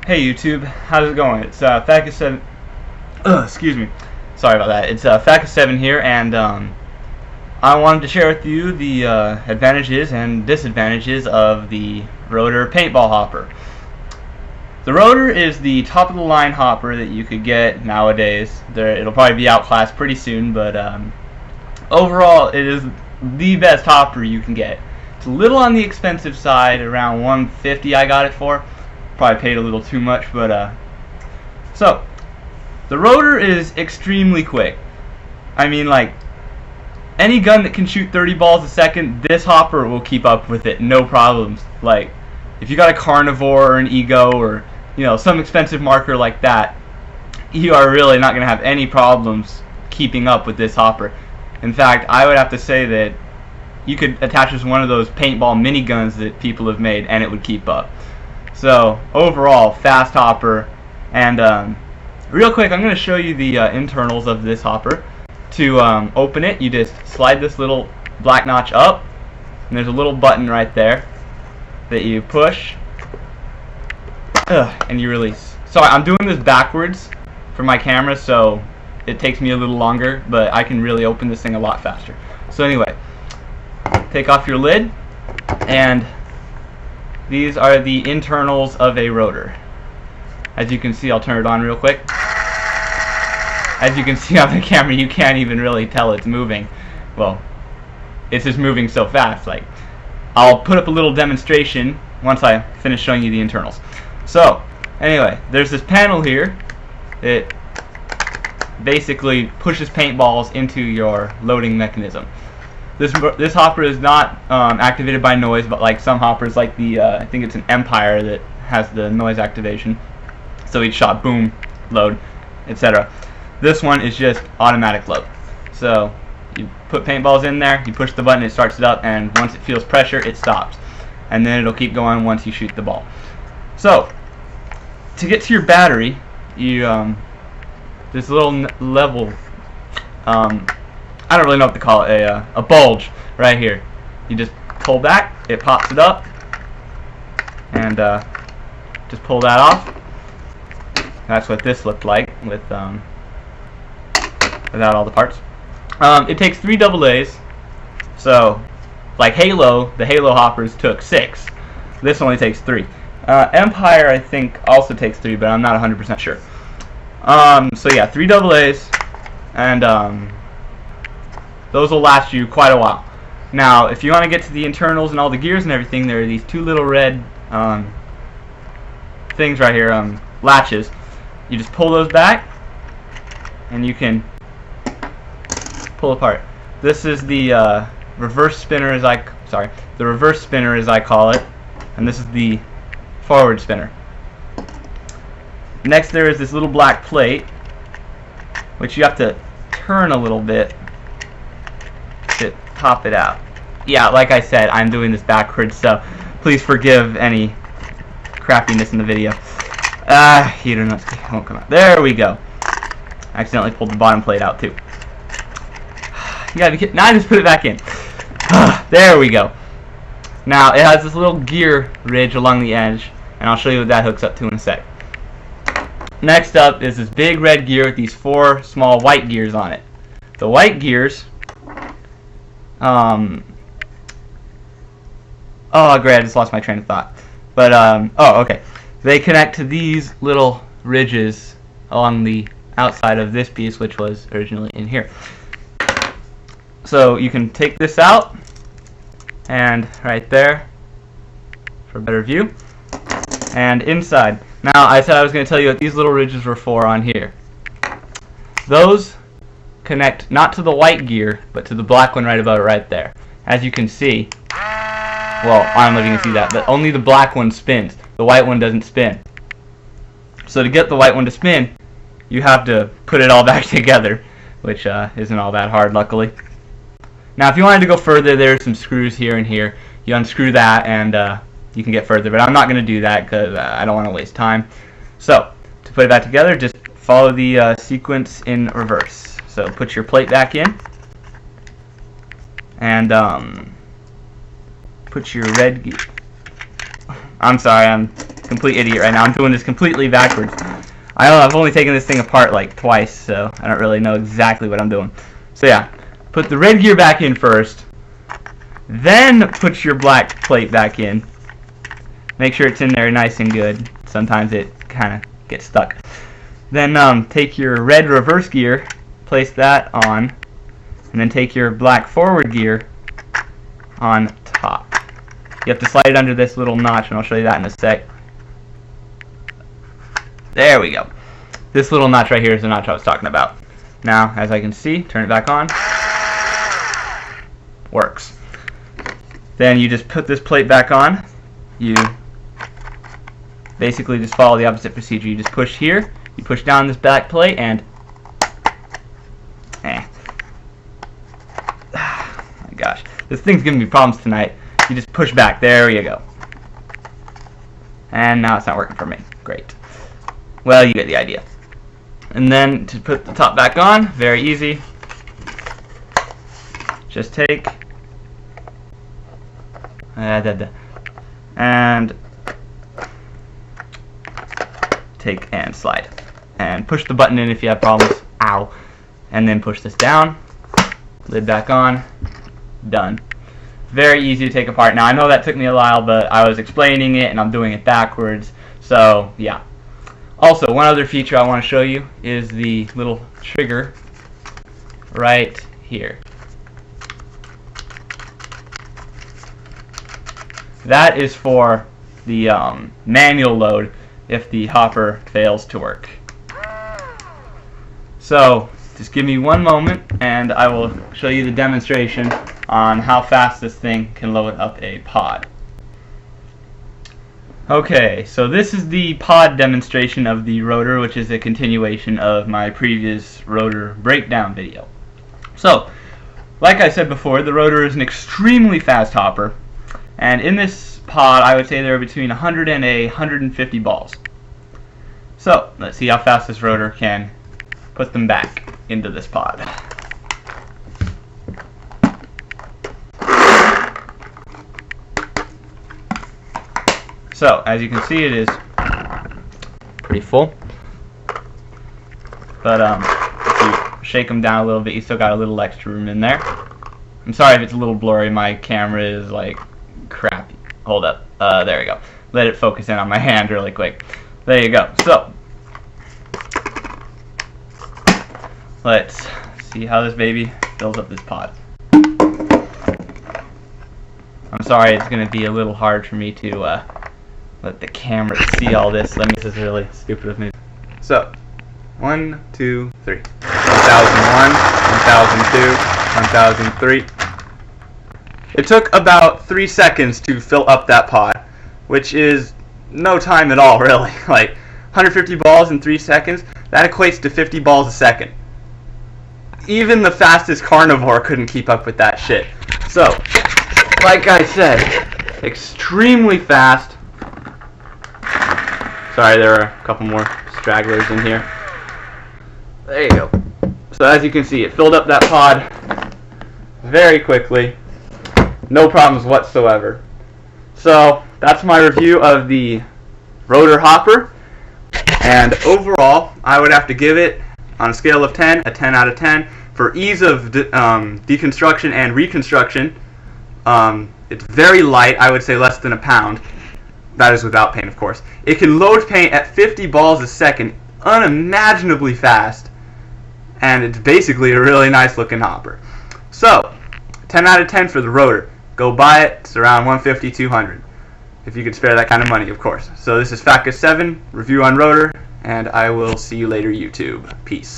Hey YouTube, how's it going? It's Facus7. Excuse me. Sorry about that. It's Facus7 here, and I wanted to share with you the advantages and disadvantages of the rotor paintball hopper. The rotor is the top of the line hopper that you could get nowadays. It'll probably be outclassed pretty soon, but overall it is the best hopper you can get. It's a little on the expensive side, around $150 I got it for. Probably paid a little too much, but so the rotor is extremely quick. I mean, like, any gun that can shoot 30 balls a second, this hopper will keep up with it, no problems. Like, if you got a carnivore or an ego or, you know, some expensive marker like that, you are really not going to have any problems keeping up with this hopper. In fact, I would have to say that you could attach this to one of those paintball miniguns that people have made and it would keep up. So overall, fast hopper. And real quick, I'm going to show you the internals of this hopper. To open it, you just slide this little black notch up, and there's a little button right there that you push, and you release. Sorry, I'm doing this backwards for my camera, so it takes me a little longer, but I can really open this thing a lot faster. So anyway, take off your lid, and these are the internals of a rotor. As you can see, I'll turn it on real quick. As you can see on the camera, you can't even really tell it's moving. Well, it's just moving so fast. Like, I'll put up a little demonstration once I finish showing you the internals. So, anyway, there's this panel here. It basically pushes paintballs into your loading mechanism. This hopper is not activated by noise, but like some hoppers, like the I think it's an Empire that has the noise activation. So each shot, boom, load, etc. This one is just automatic load. So you put paintballs in there, you push the button, it starts it up, and once it feels pressure, it stops. And then it'll keep going once you shoot the ball. So to get to your battery, you this little level, I don't really know what to call it, a bulge right here. You just pull back, it pops it up, and just pull that off. That's what this looked like with without all the parts. It takes 3 AA's, so like Halo, the Halo hoppers took 6. This only takes 3. Empire, I think, also takes 3, but I'm not 100% sure. So yeah, 3 AA's, and those will last you quite a while. Now, if you want to get to the internals and all the gears and everything, there are these 2 little red things right here, latches. You just pull those back, and you can pull apart. This is the reverse spinner, the reverse spinner as I call it, and this is the forward spinner. Next, there is this little black plate, which you have to turn a little bit to pop it out. Yeah, like I said, I'm doing this backwards, so please forgive any crappiness in the video. Heater nuts won't come out. There we go. Accidentally pulled the bottom plate out too. You gotta be kidding. Now I just put it back in. There we go. Now it has this little gear ridge along the edge, and I'll show you what that hooks up to in a sec. Next up is this big red gear with these 4 small white gears on it. The white gears, oh great, I just lost my train of thought. But oh, okay. They connect to these little ridges along the outside of this piece, which was originally in here. So you can take this out, and right there for a better view, and inside. Now, I said I was going to tell you what these little ridges were for on here. Those connect not to the white gear, but to the black one right above it right there. As you can see, well, I don't know if you can see that, but only the black one spins. The white one doesn't spin. So to get the white one to spin, you have to put it all back together, which isn't all that hard, luckily. Now, if you wanted to go further, there's some screws here and here. You unscrew that, and you can get further, but I'm not going to do that because I don't want to waste time. So, to put it back together, just follow the sequence in reverse. So, put your plate back in, and put your red gear. I'm sorry, I'm complete idiot right now. I'm doing this completely backwards. I don't know, I've only taken this thing apart like twice, so I don't really know exactly what I'm doing. So yeah, put the red gear back in first, then put your black plate back in. Make sure it's in there nice and good. Sometimes it kind of gets stuck. Then take your red reverse gear, place that on, and then take your black forward gear on top. You have to slide it under this little notch, and I'll show you that in a sec. There we go. This little notch right here is the notch I was talking about. Now, as I can see, turn it back on. Works. Then you just put this plate back on. You basically just follow the opposite procedure. You just push here, you push down this back plate, and my gosh, this thing's giving me problems tonight. You just push back. There you go. And now it's not working for me. Great. Well, you get the idea. And then to put the top back on, very easy. Just take and take and slide. And push the button in if you have problems. Ow. And then push this down. Lid back on. Done. Very easy to take apart. Now I know that took me a while, but I was explaining it and I'm doing it backwards. So yeah. Also, one other feature I want to show you is the little trigger right here. That is for the manual load if the hopper fails to work. So just give me one moment and I will show you the demonstration on how fast this thing can load up a pod. Okay, so this is the pod demonstration of the rotor, which is a continuation of my previous rotor breakdown video. So, like I said before, the rotor is an extremely fast hopper, and in this pod I would say there are between 100 and 150 balls. So, let's see how fast this rotor can put them back into this pod. So, as you can see, it is pretty full. But if you shake them down a little bit, you still got a little extra room in there. I'm sorry if it's a little blurry. My camera is like crappy. Hold up. There we go. Let it focus in on my hand really quick. There you go. So, let's see how this baby fills up this pod. I'm sorry, it's going to be a little hard for me to let the camera see all this. This is really stupid of me. So, 1, 2, 3. 1001, 1002, 1003. It took about 3 seconds to fill up that pod, which is no time at all, really. Like, 150 balls in 3 seconds, that equates to 50 balls a second. Even the fastest carnivore couldn't keep up with that shit. So, like I said, extremely fast. Sorry, there are a couple more stragglers in here. There you go. So as you can see, it filled up that pod very quickly. No problems whatsoever. So that's my review of the rotor hopper. And overall, I would have to give it, on a scale of 10, a 10 out of 10. For ease of deconstruction and reconstruction, it's very light. I would say less than a pound. That is without paint, of course. It can load paint at 50 balls a second, unimaginably fast, and it's basically a really nice looking hopper. So, 10 out of 10 for the rotor. Go buy it. It's around 150, 200. If you could spare that kind of money, of course. So this is Fatgus7, review on rotor, and I will see you later, YouTube. Peace.